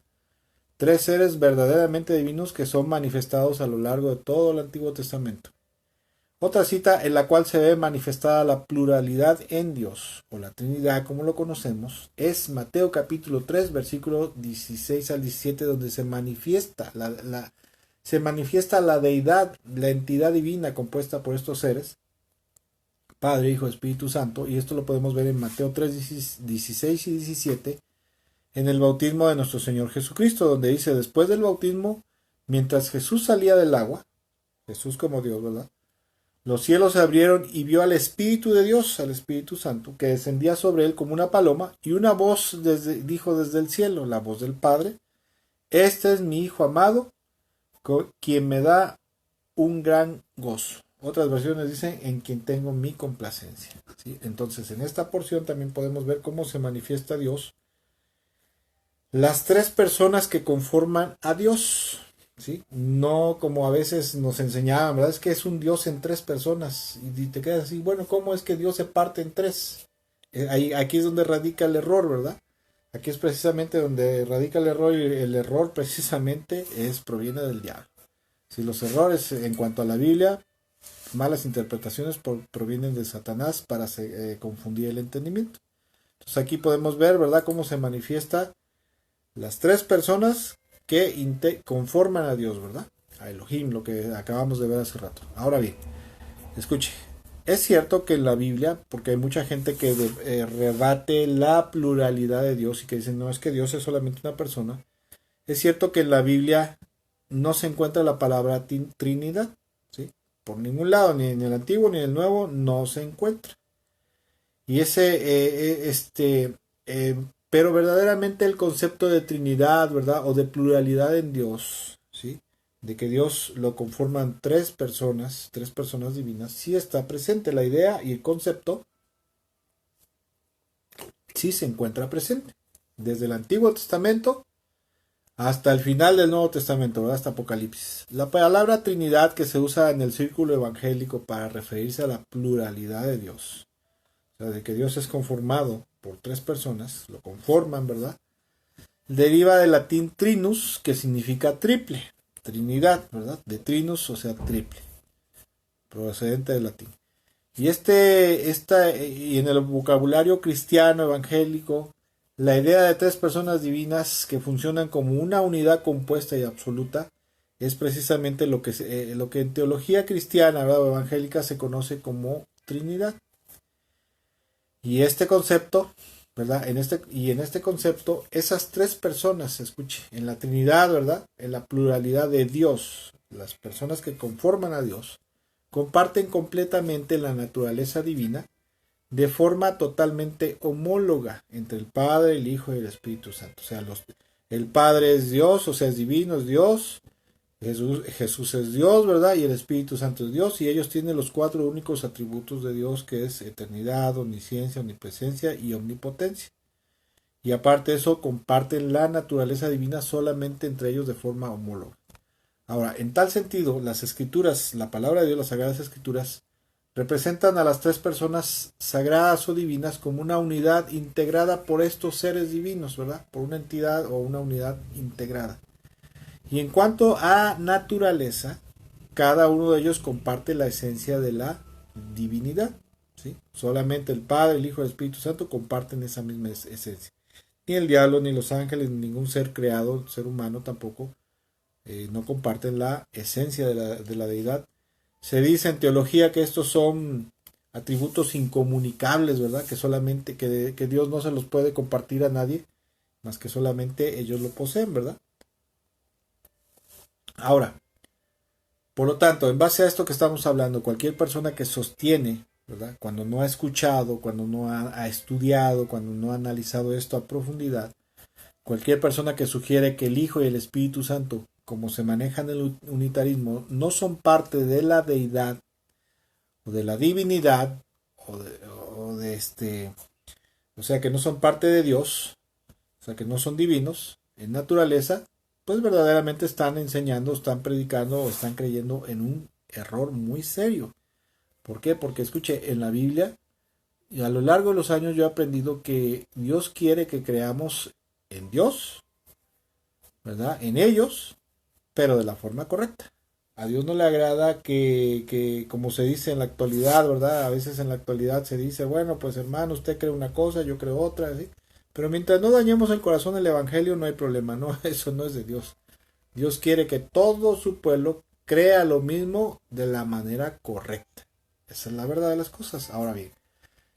Tres seres verdaderamente divinos que son manifestados a lo largo de todo el Antiguo Testamento. Otra cita en la cual se ve manifestada la pluralidad en Dios, o la Trinidad como lo conocemos, es Mateo capítulo 3, versículo 16 al 17, donde se manifiesta la deidad, la entidad divina compuesta por estos seres, Padre, Hijo, Espíritu Santo, y esto lo podemos ver en Mateo 3, 16 y 17, en el bautismo de nuestro Señor Jesucristo, donde dice, después del bautismo, mientras Jesús salía del agua, Jesús como Dios, ¿verdad? Los cielos se abrieron y vio al Espíritu de Dios, al Espíritu Santo, que descendía sobre él como una paloma, y una voz dijo desde el cielo, la voz del Padre, este es mi Hijo amado, quien me da un gran gozo. Otras versiones dicen, en quien tengo mi complacencia. ¿Sí? Entonces, en esta porción también podemos ver cómo se manifiesta Dios. Las tres personas que conforman a Dios, ¿sí? No como a veces nos enseñaban, ¿verdad? Es que es un Dios en tres personas. Y te quedas así, bueno, ¿cómo es que Dios se parte en tres? Aquí es donde radica el error, ¿verdad? Aquí es precisamente donde radica el error, y el error precisamente proviene del diablo. Si los errores en cuanto a la Biblia, malas interpretaciones provienen de Satanás para confundir el entendimiento. Entonces aquí podemos ver, ¿verdad?, cómo se manifiesta las tres personas que conforman a Dios, ¿verdad? A Elohim, lo que acabamos de ver hace rato. Ahora bien, escuche, es cierto que en la Biblia, porque hay mucha gente que rebate la pluralidad de Dios y que dicen, no, es que Dios es solamente una persona. Es cierto que en la Biblia no se encuentra la palabra Trinidad, ¿sí? Por ningún lado, ni en el Antiguo ni en el Nuevo, no se encuentra. Y pero verdaderamente el concepto de Trinidad, ¿verdad? O de pluralidad en Dios, ¿sí? De que Dios lo conforman tres personas divinas, sí está presente. La idea y el concepto sí se encuentra presente. Desde el Antiguo Testamento hasta el final del Nuevo Testamento, ¿verdad? Hasta Apocalipsis. La palabra Trinidad que se usa en el círculo evangélico para referirse a la pluralidad de Dios, o sea, de que Dios es conformado por tres personas, lo conforman, ¿verdad? Deriva del latín trinus, que significa triple, Trinidad, ¿verdad? De trinus, o sea, triple, procedente del latín. Y y en el vocabulario cristiano evangélico, la idea de tres personas divinas que funcionan como una unidad compuesta y absoluta es precisamente lo que en teología cristiana, ¿verdad?, o evangélica se conoce como Trinidad. Y este concepto, ¿verdad? En este concepto, esas tres personas, escuche, en la Trinidad, ¿verdad?, en la pluralidad de Dios, las personas que conforman a Dios, comparten completamente la naturaleza divina de forma totalmente homóloga entre el Padre, el Hijo y el Espíritu Santo. O sea, el Padre es Dios, o sea, es divino, es Dios. Jesús es Dios, ¿verdad? Y el Espíritu Santo es Dios, y ellos tienen los cuatro únicos atributos de Dios, que es eternidad, omnisciencia, omnipresencia y omnipotencia. Y aparte de eso, comparten la naturaleza divina solamente entre ellos de forma homóloga. Ahora, en tal sentido, las escrituras, la palabra de Dios, las sagradas escrituras, representan a las tres personas sagradas o divinas como una unidad integrada por estos seres divinos, ¿verdad? Por una entidad o una unidad integrada. Y en cuanto a naturaleza, cada uno de ellos comparte la esencia de la divinidad, ¿sí? Solamente el Padre, el Hijo y el Espíritu Santo comparten esa misma esencia. Ni el diablo, ni los ángeles, ni ningún ser creado, ser humano tampoco, no comparten la esencia de la deidad. Se dice en teología que estos son atributos incomunicables, ¿verdad? Que solamente, que Dios no se los puede compartir a nadie, más que solamente ellos lo poseen, ¿verdad? Ahora, por lo tanto, en base a esto que estamos hablando, cualquier persona que sostiene, ¿verdad? Cuando no ha escuchado, cuando no ha estudiado, cuando no ha analizado esto a profundidad, cualquier persona que sugiere que el Hijo y el Espíritu Santo, como se maneja en el unitarismo, no son parte de la deidad o de la divinidad o sea que no son parte de Dios, o sea que no son divinos en naturaleza, pues verdaderamente están enseñando, están predicando o están creyendo en un error muy serio. ¿Por qué? Porque escuche, en la Biblia y a lo largo de los años yo he aprendido que Dios quiere que creamos en Dios, ¿verdad? En ellos, pero de la forma correcta. A Dios no le agrada como se dice en la actualidad, ¿verdad? A veces en la actualidad se dice, bueno, pues hermano, usted cree una cosa, yo creo otra, ¿sí? Pero mientras no dañemos el corazón del Evangelio, no hay problema, ¿no? Eso no es de Dios. Dios quiere que todo su pueblo crea lo mismo de la manera correcta. Esa es la verdad de las cosas. Ahora bien,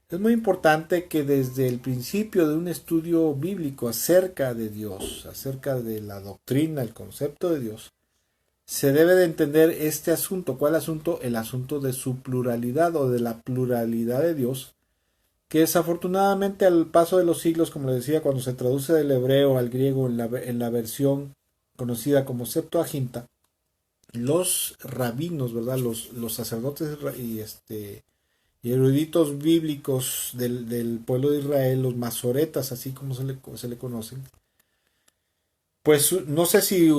es muy importante que desde el principio de un estudio bíblico acerca de Dios, acerca de la doctrina, el concepto de Dios, se debe de entender este asunto. ¿Cuál asunto? El asunto de su pluralidad o de la pluralidad de Dios, que desafortunadamente al paso de los siglos, como les decía, cuando se traduce del hebreo al griego en la versión conocida como Septuaginta, los rabinos, ¿verdad? Los sacerdotes y eruditos bíblicos del pueblo de Israel, los masoretas, así como se le conocen, pues no sé si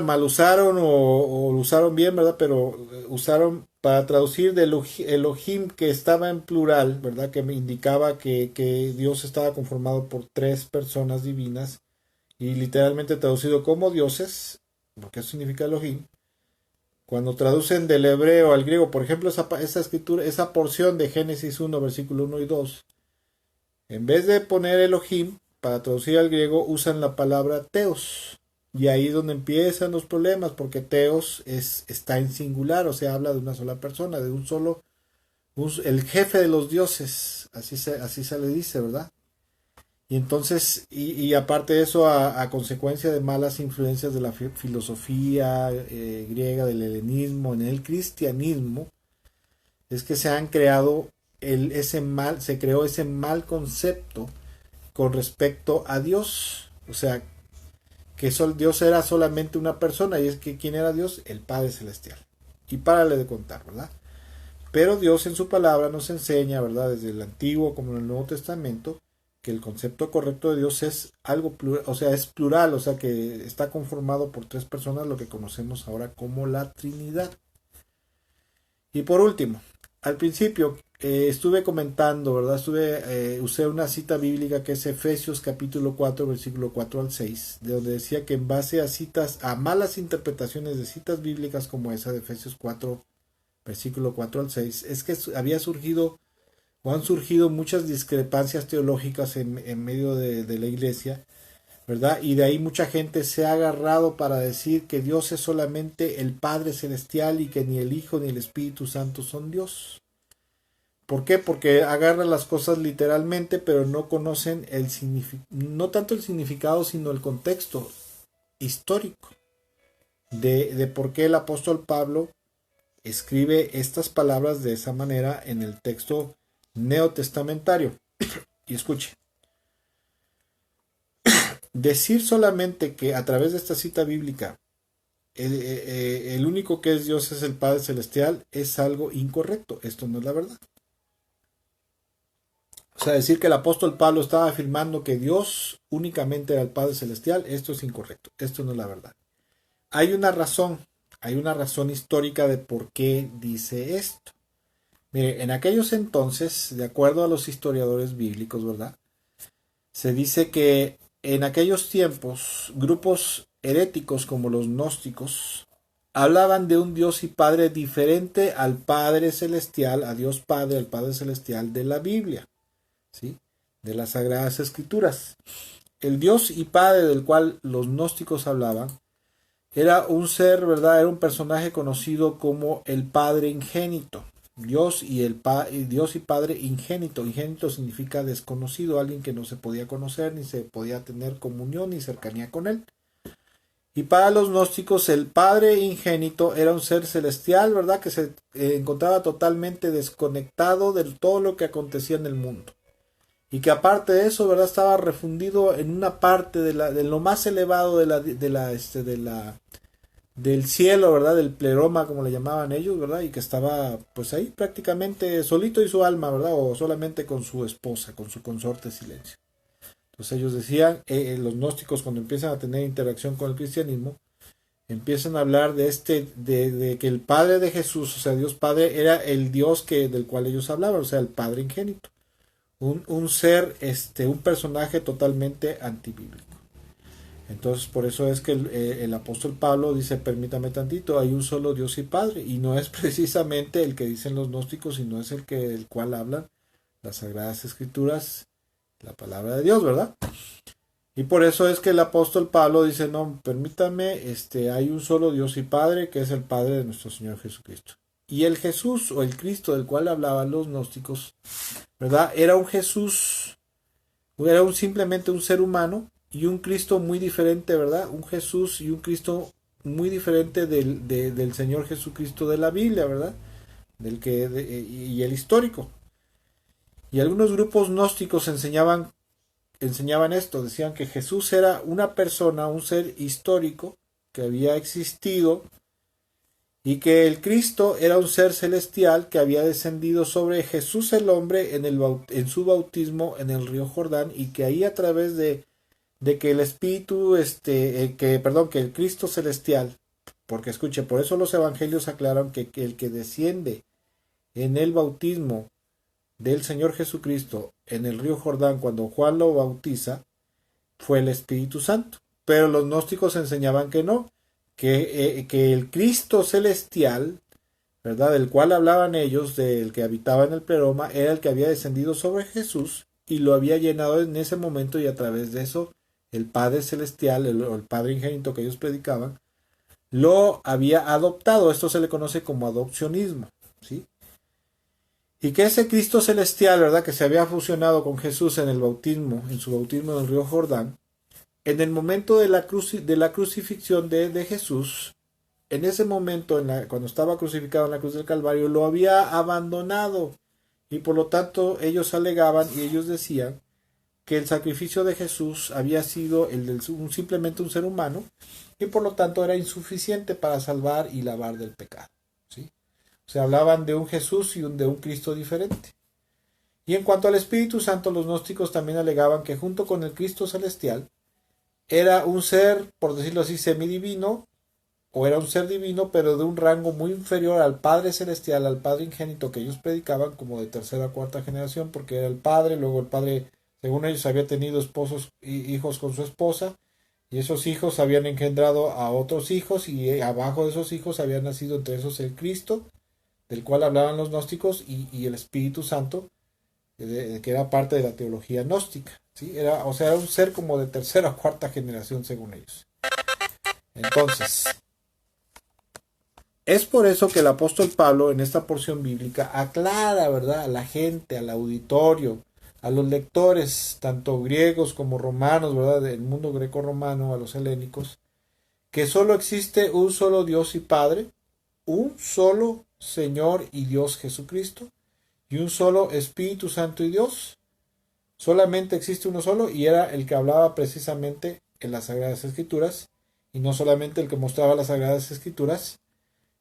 mal usaron o usaron bien, ¿verdad? Pero usaron para traducir de Elohim, que estaba en plural, ¿verdad? Que me indicaba que Dios estaba conformado por tres personas divinas y literalmente traducido como dioses, porque eso significa Elohim. Cuando traducen del hebreo al griego, por ejemplo, esa escritura, esa porción de Génesis 1, versículo 1 y 2, en vez de poner Elohim, para traducir al griego usan la palabra teos. Y ahí es donde empiezan los problemas, porque teos está en singular, o sea, habla de una sola persona, de un solo, el jefe de los dioses, así se le dice, ¿verdad? Y entonces, y aparte de eso, a consecuencia de malas influencias de la filosofía griega, del helenismo, en el cristianismo, es que se han creado se creó ese mal concepto con respecto a Dios. O sea, que Dios era solamente una persona, y es que ¿quién era Dios? El Padre Celestial. Y párale de contar, ¿verdad? Pero Dios en su palabra nos enseña, ¿verdad? Desde el Antiguo como en el Nuevo Testamento, que el concepto correcto de Dios es algo plural, o sea, es plural, o sea, que está conformado por tres personas, lo que conocemos ahora como la Trinidad. Y por último, al principio estuve comentando, ¿verdad? Usé una cita bíblica que es Efesios capítulo 4, versículo 4 al 6, de donde decía que en base a malas interpretaciones de citas bíblicas como esa de Efesios 4, versículo 4 al 6, es que había surgido o han surgido muchas discrepancias teológicas en medio de la iglesia, ¿verdad? Y de ahí mucha gente se ha agarrado para decir que Dios es solamente el Padre Celestial y que ni el Hijo ni el Espíritu Santo son Dios. ¿Por qué? Porque agarran las cosas literalmente, pero no conocen no tanto el significado, sino el contexto histórico de por qué el apóstol Pablo escribe estas palabras de esa manera en el texto neotestamentario. Y escuche, decir solamente que a través de esta cita bíblica el único que es Dios es el Padre Celestial es algo incorrecto. Esto no es la verdad. O sea, decir que el apóstol Pablo estaba afirmando que Dios únicamente era el Padre Celestial, esto es incorrecto. Esto no es la verdad. Hay una razón histórica de por qué dice esto. Mire, en aquellos entonces, de acuerdo a los historiadores bíblicos, ¿verdad? Se dice que en aquellos tiempos, grupos heréticos como los gnósticos hablaban de un Dios y Padre diferente al Padre Celestial, a Dios Padre, al Padre Celestial de la Biblia, ¿sí? De las Sagradas Escrituras. El Dios y Padre del cual los gnósticos hablaban era un ser, ¿verdad? Era un personaje conocido como el Padre Ingénito, Dios y Padre ingénito. Ingénito significa desconocido, alguien que no se podía conocer, ni se podía tener comunión ni cercanía con él. Y para los gnósticos el Padre ingénito era un ser celestial, ¿verdad? Que se encontraba totalmente desconectado de todo lo que acontecía en el mundo. Y que aparte de eso, ¿verdad? Estaba refundido en una parte de lo más elevado del cielo, ¿verdad? Del pleroma, como le llamaban ellos, ¿verdad? Y que estaba pues ahí prácticamente solito y su alma, ¿verdad? O solamente con su esposa, con su consorte Silencio. Entonces ellos decían, los gnósticos cuando empiezan a tener interacción con el cristianismo, empiezan a hablar de que el Padre de Jesús, o sea, Dios Padre, era el Dios del cual ellos hablaban, o sea, el Padre ingénito. Un ser, un personaje totalmente antibíblico. Entonces, por eso es que el apóstol Pablo dice, permítame tantito, hay un solo Dios y Padre, y no es precisamente el que dicen los gnósticos, sino es el cual hablan las Sagradas Escrituras, la palabra de Dios, ¿verdad? Y por eso es que el apóstol Pablo dice, no, permítame, hay un solo Dios y Padre, que es el Padre de nuestro Señor Jesucristo. Y el Jesús, o el Cristo del cual hablaban los gnósticos, ¿verdad? Era un Jesús, era simplemente un ser humano, y un Cristo muy diferente, ¿verdad? Un Jesús y un Cristo muy diferente del Señor Jesucristo de la Biblia, ¿verdad? Y el histórico. Y algunos grupos gnósticos enseñaban esto, decían que Jesús era una persona, un ser histórico que había existido y que el Cristo era un ser celestial que había descendido sobre Jesús el hombre en su bautismo en el río Jordán y que ahí a través de que el Espíritu, que el Cristo celestial, porque escuche, por eso los evangelios aclaran que el que desciende en el bautismo del Señor Jesucristo en el río Jordán cuando Juan lo bautiza fue el Espíritu Santo. Pero los gnósticos enseñaban que no, que el Cristo celestial, ¿verdad? Del cual hablaban ellos, del que habitaba en el pleroma, era el que había descendido sobre Jesús y lo había llenado en ese momento y a través de eso el Padre celestial, el Padre ingénito que ellos predicaban, lo había adoptado. Esto se le conoce como adopcionismo, ¿sí? Y que ese Cristo celestial, ¿verdad? Que se había fusionado con Jesús en el bautismo, en su bautismo en el río Jordán, en el momento de la crucifixión de Jesús, en ese momento, cuando estaba crucificado en la cruz del Calvario, lo había abandonado. Y por lo tanto, ellos alegaban y ellos decían que el sacrificio de Jesús había sido simplemente un ser humano y por lo tanto era insuficiente para salvar y lavar del pecado, ¿sí? O sea, hablaban de un Jesús y de un Cristo diferente. Y en cuanto al Espíritu Santo, los gnósticos también alegaban que junto con el Cristo celestial era un ser, por decirlo así, semidivino, o era un ser divino, pero de un rango muy inferior al Padre celestial, al Padre ingénito que ellos predicaban, como de tercera o cuarta generación, porque era el Padre, luego el Padre, según ellos, había tenido esposos y hijos con su esposa, y esos hijos habían engendrado a otros hijos, y abajo de esos hijos había nacido entre esos el Cristo, del cual hablaban los gnósticos, y el Espíritu Santo, que era parte de la teología gnóstica, ¿sí? Era un ser como de tercera o cuarta generación según ellos. Entonces, es por eso que el apóstol Pablo en esta porción bíblica aclara, ¿verdad?, a la gente, al auditorio, a los lectores, tanto griegos como romanos, ¿verdad?, del mundo greco-romano, a los helénicos, que solo existe un solo Dios y Padre, un solo Señor y Dios Jesucristo, y un solo Espíritu Santo y Dios. Solamente existe uno solo y era el que hablaba precisamente en las Sagradas Escrituras, y no solamente el que mostraba las Sagradas Escrituras,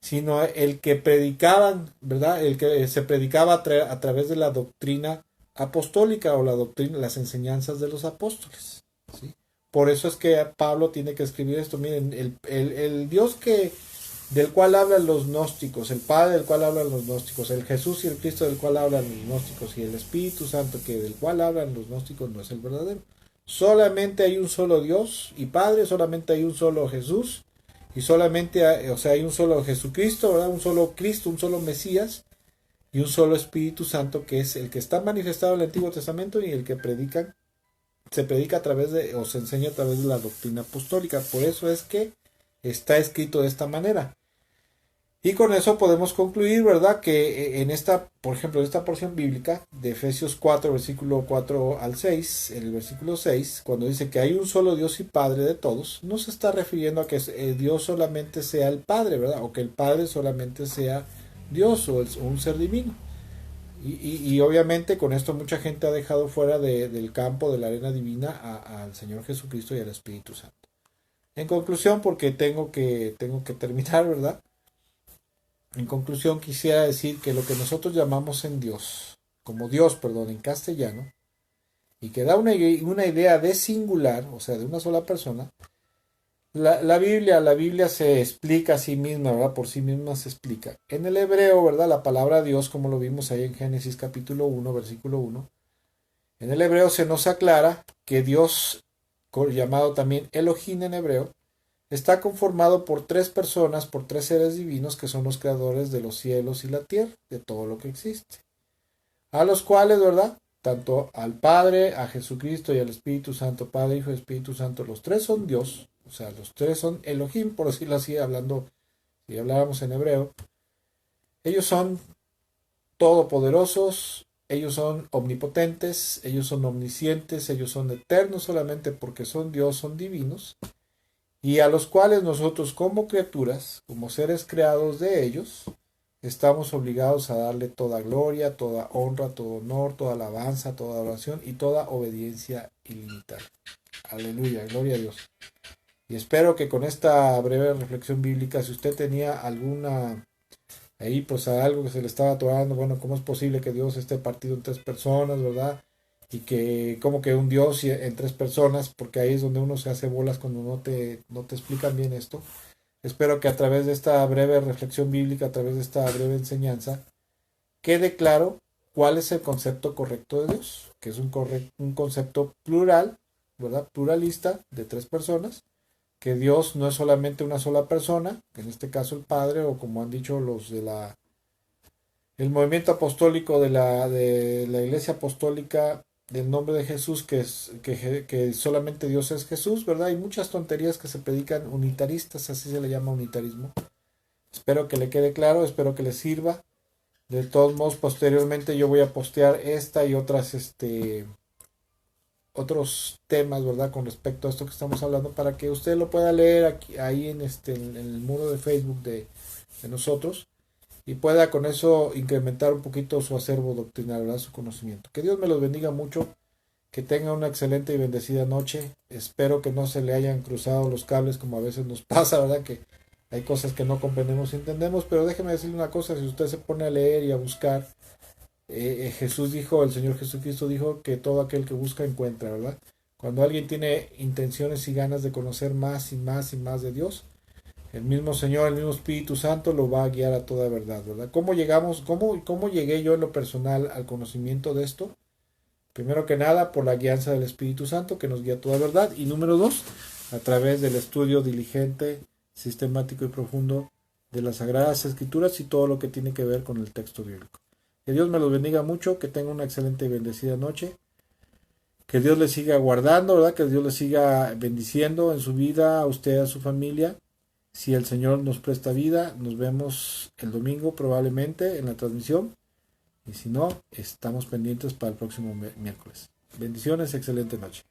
sino el que predicaban, ¿verdad? El que se predicaba a través de la doctrina apostólica o las enseñanzas de los apóstoles, ¿sí? Por eso es que Pablo tiene que escribir esto. Miren, el Dios del cual hablan los gnósticos, el Padre del cual hablan los gnósticos, el Jesús y el Cristo del cual hablan los gnósticos y el Espíritu Santo del cual hablan los gnósticos no es el verdadero. Solamente hay un solo Dios y Padre, solamente hay un solo Jesús y solamente hay un solo Jesucristo, ¿verdad? Un solo Cristo, un solo Mesías y un solo Espíritu Santo, que es el que está manifestado en el Antiguo Testamento y el que se predica a través o se enseña a través de la doctrina apostólica. Por eso es que está escrito de esta manera. Y con eso podemos concluir, ¿verdad? Que en esta, por ejemplo, en esta porción bíblica de Efesios 4, versículo 4 al 6, en el versículo 6, cuando dice que hay un solo Dios y Padre de todos, no se está refiriendo a que Dios solamente sea el Padre, ¿verdad? O que el Padre solamente sea Dios o un ser divino. Y obviamente con esto mucha gente ha dejado fuera del campo de la arena divina al Señor Jesucristo y al Espíritu Santo. En conclusión, porque tengo que terminar, ¿verdad? En conclusión, quisiera decir que lo que nosotros llamamos en Dios, como Dios, perdón, en castellano, y que da una idea de singular, o sea, de una sola persona, la Biblia se explica a sí misma, ¿verdad? Por sí misma se explica. En el hebreo, ¿verdad? La palabra Dios, como lo vimos ahí en Génesis capítulo 1, versículo 1, en el hebreo se nos aclara que Dios, llamado también Elohim en hebreo, está conformado por tres personas, por tres seres divinos que son los creadores de los cielos y la tierra, de todo lo que existe. A los cuales, ¿verdad? Tanto al Padre, a Jesucristo y al Espíritu Santo, Padre, Hijo y Espíritu Santo, los tres son Dios, o sea, los tres son Elohim, por decirlo así, hablando, si habláramos en hebreo. Ellos son todopoderosos, ellos son omnipotentes, ellos son omniscientes, ellos son eternos solamente porque son Dios, son divinos, y a los cuales nosotros como criaturas, como seres creados de ellos, estamos obligados a darle toda gloria, toda honra, todo honor, toda alabanza, toda oración y toda obediencia ilimitada. Aleluya, gloria a Dios. Y espero que con esta breve reflexión bíblica, si usted tenía alguna ahí, pues algo que se le estaba atorando, bueno, ¿cómo es posible que Dios esté partido en tres personas, verdad? Y que como que un Dios en tres personas, porque ahí es donde uno se hace bolas cuando no te explican bien esto. Espero que a través de esta breve reflexión bíblica, a través de esta breve enseñanza, quede claro cuál es el concepto correcto de Dios, que es un concepto plural, ¿verdad? Pluralista de tres personas, que Dios no es solamente una sola persona, que en este caso el Padre, o como han dicho los de el movimiento apostólico de la Iglesia Apostólica del nombre de Jesús, que solamente Dios es Jesús, ¿verdad? Hay muchas tonterías que se predican unitaristas, así se le llama unitarismo. Espero que le quede claro, espero que le sirva. De todos modos, posteriormente yo voy a postear esta y otros temas, ¿verdad? Con respecto a esto que estamos hablando, para que usted lo pueda leer aquí, ahí en el muro de Facebook de nosotros, y pueda con eso incrementar un poquito su acervo doctrinal, ¿verdad? Su conocimiento. Que Dios me los bendiga mucho, que tenga una excelente y bendecida noche. Espero que no se le hayan cruzado los cables como a veces nos pasa, ¿verdad? Que hay cosas que no comprendemos y entendemos, pero déjeme decirle una cosa, si usted se pone a leer y a buscar, Jesús dijo, el Señor Jesucristo dijo que todo aquel que busca encuentra, ¿verdad? Cuando alguien tiene intenciones y ganas de conocer más y más y más de Dios, el mismo Señor, el mismo Espíritu Santo lo va a guiar a toda verdad, ¿verdad? ¿Cómo llegamos, cómo llegué yo en lo personal al conocimiento de esto? Primero que nada, por la guianza del Espíritu Santo que nos guía a toda verdad. Y número dos, a través del estudio diligente, sistemático y profundo de las Sagradas Escrituras y todo lo que tiene que ver con el texto bíblico. Que Dios me los bendiga mucho, que tenga una excelente y bendecida noche. Que Dios le siga guardando, ¿verdad? Que Dios le siga bendiciendo en su vida, a usted, a su familia. Si el Señor nos presta vida, nos vemos el domingo probablemente en la transmisión. Y si no, estamos pendientes para el próximo miércoles. Bendiciones, excelente noche.